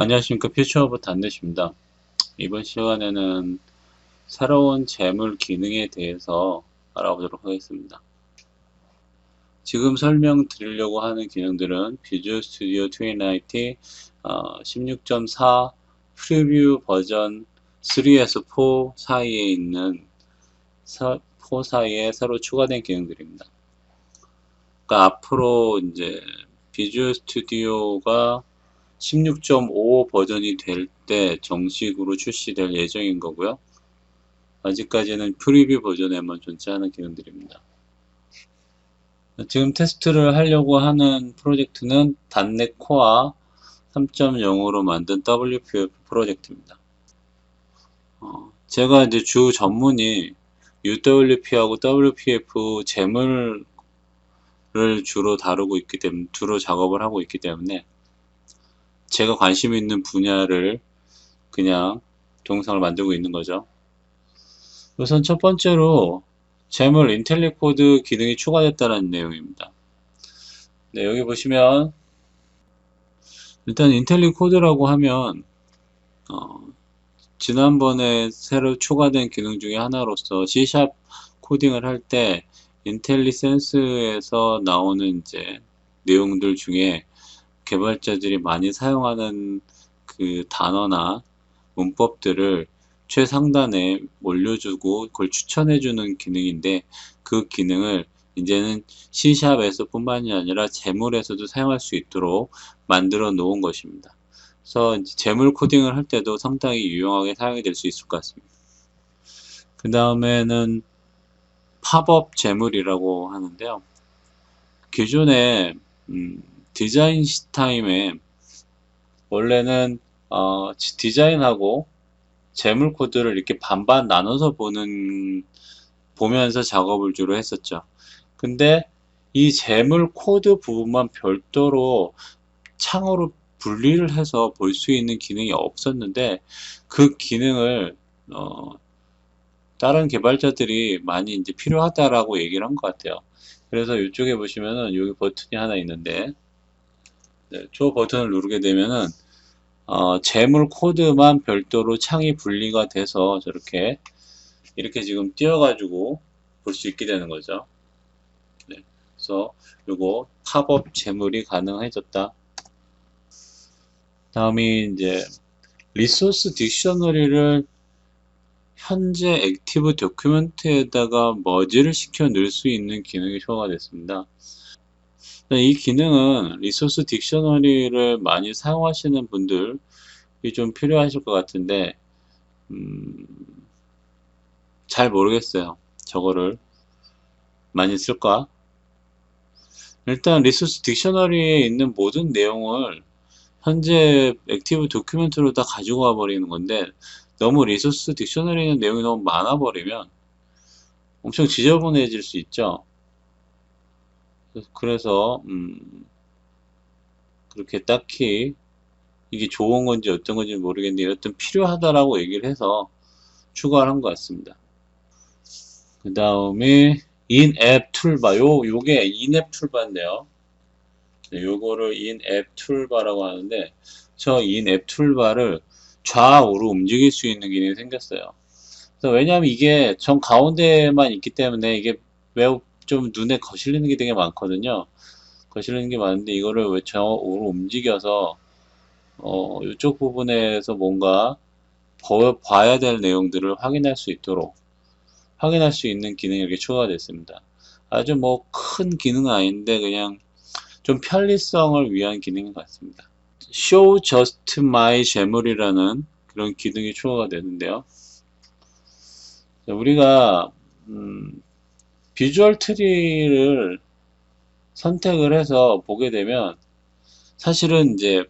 안녕하십니까. 퓨처오브 단넷입니다. 이번 시간에는 새로운 재물 기능에 대해서 알아보도록 하겠습니다. 지금 설명드리려고 하는 기능들은 비주얼 스튜디오 2019 16.4 프리뷰 버전 3에서 4 사이에 있는 4 사이에 새로 추가된 기능들입니다. 그러니까 앞으로 이제 비주얼 스튜디오가 16.5 버전이 될 때 정식으로 출시될 예정인 거고요. 아직까지는 프리뷰 버전에만 존재하는 기능들입니다. 지금 테스트를 하려고 하는 프로젝트는 .NET 코어 3.0으로 만든 WPF 프로젝트입니다. 제가 이제 주 전문이 UWP하고 WPF 재물을 주로 다루고 있기 때문에, 주로 작업을 하고 있기 때문에 제가 관심 있는 분야를 그냥 동영상을 만들고 있는 거죠. 우선 첫 번째로 재물 인텔리코드 기능이 추가됐다는 내용입니다. 네, 여기 보시면 일단 인텔리코드라고 하면 지난번에 새로 추가된 기능 중에 하나로서 C# 코딩을 할 때 인텔리센스에서 나오는 이제 내용들 중에 개발자들이 많이 사용하는 그 단어나 문법들을 최상단에 올려주고 그걸 추천해주는 기능인데, 그 기능을 이제는 C샵에서 뿐만이 아니라 재물에서도 사용할 수 있도록 만들어 놓은 것입니다. 그래서 재물 코딩을 할 때도 상당히 유용하게 사용이 될 수 있을 것 같습니다. 그 다음에는 팝업 재물이라고 하는데요. 기존에 디자인 타임에 원래는 디자인하고 재물 코드를 이렇게 반반 나눠서 보면서 작업을 주로 했었죠. 근데 이 재물 코드 부분만 별도로 창으로 분리를 해서 볼 수 있는 기능이 없었는데, 그 기능을 다른 개발자들이 많이 이제 필요하다라고 얘기를 한 것 같아요. 그래서 이쪽에 보시면은 여기 버튼이 하나 있는데, 네, 저 버튼을 누르게 되면은 재물 코드만 별도로 창이 분리가 돼서 이렇게 지금 띄어가지고 볼 수 있게 되는 거죠. 네, 그래서 요거 팝업 재물이 가능해졌다. 다음이 이제 리소스 딕셔너리를 현재 액티브 도큐멘트에다가 머지를 시켜 넣을 수 있는 기능이 추가가 됐습니다. 이 기능은 리소스 딕셔너리를 많이 사용하시는 분들이 좀 필요하실 것 같은데, 잘 모르겠어요. 저거를 많이 쓸까? 일단 리소스 딕셔너리에 있는 모든 내용을 현재 액티브 도큐멘트로 다 가지고 와 버리는 건데, 너무 리소스 딕셔너리에 있는 내용이 너무 많아 버리면 엄청 지저분해질 수 있죠. 그래서 그렇게 딱히 이게 좋은 건지 어떤 건지 모르겠는데, 여튼 필요하다라고 얘기를 해서 추가를 한 것 같습니다. 그 다음에 인앱 툴바, 요게 인앱 툴바인데요. 네, 요거를 인앱 툴바라고 하는데, 저 인앱 툴바를 좌우로 움직일 수 있는 기능이 생겼어요. 그래서 왜냐하면 이게 정 가운데만 있기 때문에 이게 매우 좀 눈에 거슬리는 게 되게 많거든요. 거슬리는 게 많은데, 이거를 왜 좌우로 움직여서 이쪽 부분에서 뭔가 봐야 될 내용들을 확인할 수 있는 기능이 이렇게 추가가 됐습니다. 아주 뭐 큰 기능은 아닌데 그냥 좀 편리성을 위한 기능인 것 같습니다. Show Just My 재물이라는 그런 기능이 추가가 되는데요. 우리가 비주얼 트리를 선택을 해서 보게 되면, 사실은 이제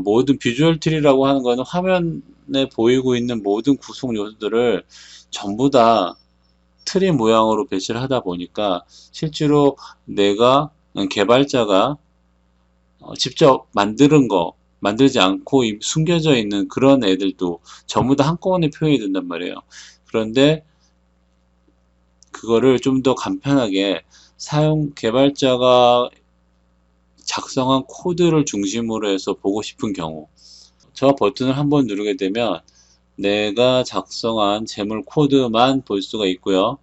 모든 비주얼 트리라고 하는 거는 화면에 보이고 있는 모든 구성 요소들을 전부 다 트리 모양으로 배치를 하다 보니까, 실제로 내가 개발자가 직접 만들지 않고 숨겨져 있는 그런 애들도 전부 다 한꺼번에 표현이 된단 말이에요. 그런데 그거를 좀 더 간편하게 개발자가 작성한 코드를 중심으로 해서 보고 싶은 경우, 저 버튼을 한번 누르게 되면 내가 작성한 재물 코드만 볼 수가 있고요.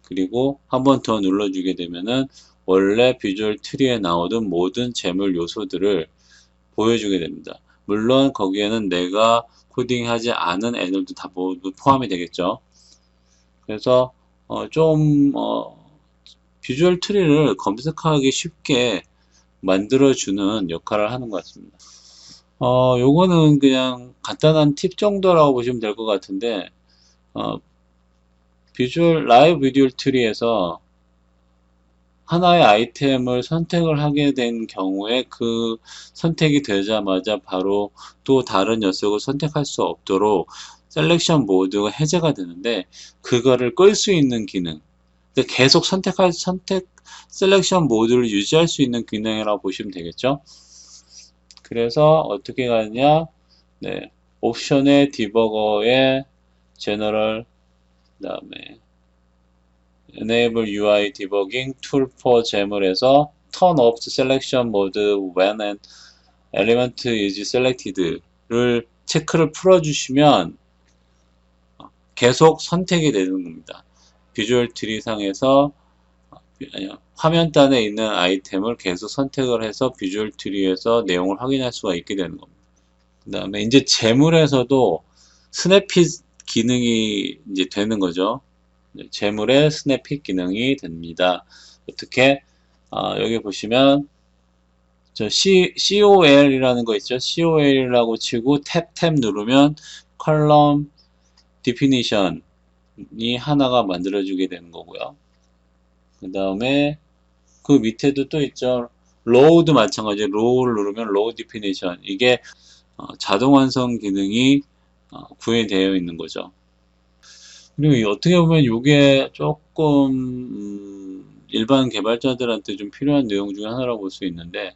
그리고 한 번 더 눌러주게 되면은 원래 비주얼 트리에 나오던 모든 재물 요소들을 보여주게 됩니다. 물론 거기에는 내가 코딩하지 않은 애들도 다 모두 포함이 되겠죠. 그래서 비주얼 트리를 검색하기 쉽게 만들어주는 역할을 하는 것 같습니다. 요거는 그냥 간단한 팁 정도라고 보시면 될 것 같은데, 어, 라이브 비주얼 트리에서 하나의 아이템을 선택을 하게 된 경우에 그 선택이 되자마자 바로 또 다른 녀석을 선택할 수 없도록 셀렉션 모드가 해제가 되는데, 그거를 끌 수 있는 기능, 계속 셀렉션 모드를 유지할 수 있는 기능이라고 보시면 되겠죠. 그래서 어떻게 가느냐, 네, 옵션의 디버거의 제너럴, 그 다음에 enable UI debugging tool for GEM을에서 turn off selection mode when an element is selected를 체크를 풀어주시면 계속 선택이 되는 겁니다. 비주얼 트리 상에서 화면단에 있는 아이템을 계속 선택을 해서 비주얼 트리에서 내용을 확인할 수가 있게 되는 겁니다. 그 다음에 이제 재물에서도 스냅핏 기능이 이제 되는 거죠. 재물의 스냅핏 기능이 됩니다. 어떻게? 여기 보시면 저 COL이라는 거 있죠. COL이라고 치고 탭 누르면 컬럼 디피니션이 하나가 만들어지게 되는 거고요. 그 다음에 그 밑에도 또 있죠. 로우도 마찬가지. 로우를 누르면 로우 디피니션. 이게 자동 완성 기능이 구현되어 있는 거죠. 그리고 어떻게 보면 이게 조금 일반 개발자들한테 좀 필요한 내용 중에 하나라고 볼 수 있는데,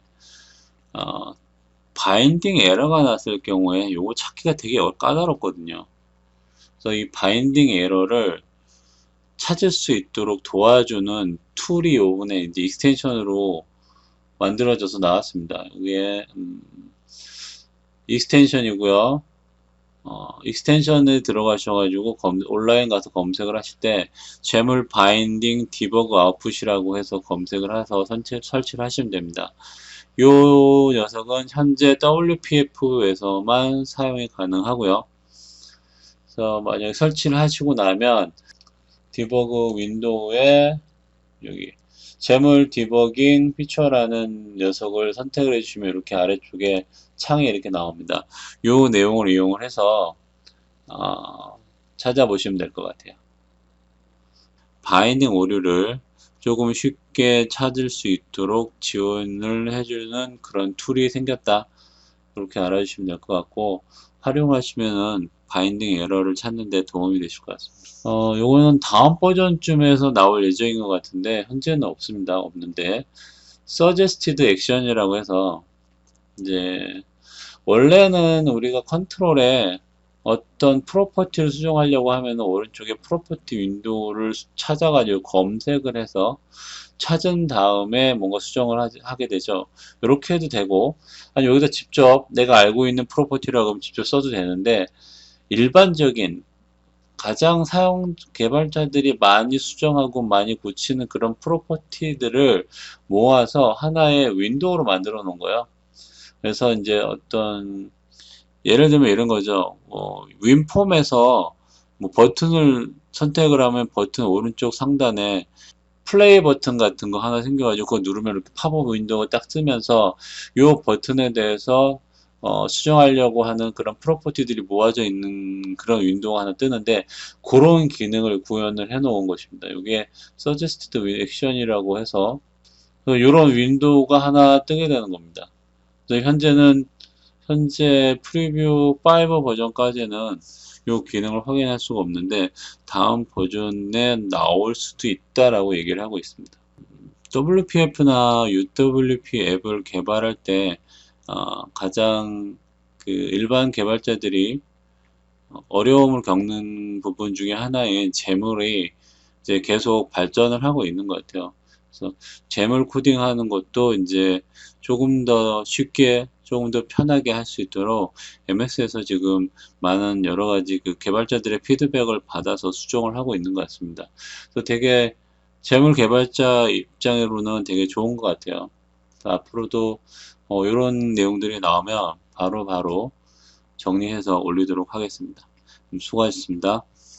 바인딩 에러가 났을 경우에 이거 찾기가 되게 까다롭거든요. 그래서 이 바인딩 에러를 찾을 수 있도록 도와주는 툴이 요번에 이제 익스텐션으로 만들어져서 나왔습니다. 이게 익스텐션이고요. 익스텐션에 들어가셔가지고 온라인 가서 검색을 하실 때 재물 바인딩 디버그 아웃풋이라고 해서 검색을 해서 설치를 하시면 됩니다. 요 녀석은 현재 WPF에서만 사용이 가능하고요. 그래서 만약에 설치를 하시고 나면 디버그 윈도우에 여기 재물 디버깅 피처라는 녀석을 선택을 해주시면 이렇게 아래쪽에 창이 이렇게 나옵니다. 요 내용을 이용을 해서 찾아보시면 될 것 같아요. 바인딩 오류를 조금 쉽게 찾을 수 있도록 지원을 해주는 그런 툴이 생겼다. 그렇게 알아주시면 될 것 같고, 활용하시면은 바인딩 에러를 찾는 데 도움이 되실 것 같습니다. 요거는 다음 버전쯤에서 나올 예정인 것 같은데 현재는 없는데 suggested action이라고 해서 이제 원래는 우리가 컨트롤에 어떤 프로퍼티를 수정하려고 하면 오른쪽에 프로퍼티 윈도우를 찾아가지고 검색을 해서 찾은 다음에 뭔가 수정을 하게 되죠. 이렇게 해도 되고, 아니 여기다 직접 내가 알고 있는 프로퍼티라고 하면 직접 써도 되는데, 일반적인 가장 개발자들이 많이 수정하고 많이 고치는 그런 프로퍼티들을 모아서 하나의 윈도우로 만들어 놓은 거예요. 그래서 이제 예를 들면 이런 거죠. 윈폼에서 뭐 버튼을 선택을 하면 버튼 오른쪽 상단에 플레이 버튼 같은 거 하나 생겨가지고 그거 누르면 이렇게 팝업 윈도우가 딱 뜨면서 이 버튼에 대해서 수정하려고 하는 그런 프로퍼티들이 모아져 있는 그런 윈도우가 하나 뜨는데, 그런 기능을 구현을 해 놓은 것입니다. 이게 Suggested Action이라고 해서 이런 윈도우가 하나 뜨게 되는 겁니다. 그래서 현재 프리뷰 5 버전까지는 이 기능을 확인할 수가 없는데 다음 버전에 나올 수도 있다라고 얘기를 하고 있습니다. WPF나 UWP 앱을 개발할 때 가장 일반 개발자들이 어려움을 겪는 부분 중에 하나인 재물이 이제 계속 발전을 하고 있는 것 같아요. 그래서 재물 코딩하는 것도 이제 조금 더 쉽게, 조금 더 편하게 할 수 있도록 MS에서 지금 많은 여러 가지 그 개발자들의 피드백을 받아서 수정을 하고 있는 것 같습니다. 그래서 되게 재물 개발자 입장으로는 되게 좋은 것 같아요. 앞으로도 이런 내용들이 나오면 바로바로 정리해서 올리도록 하겠습니다. 수고하셨습니다.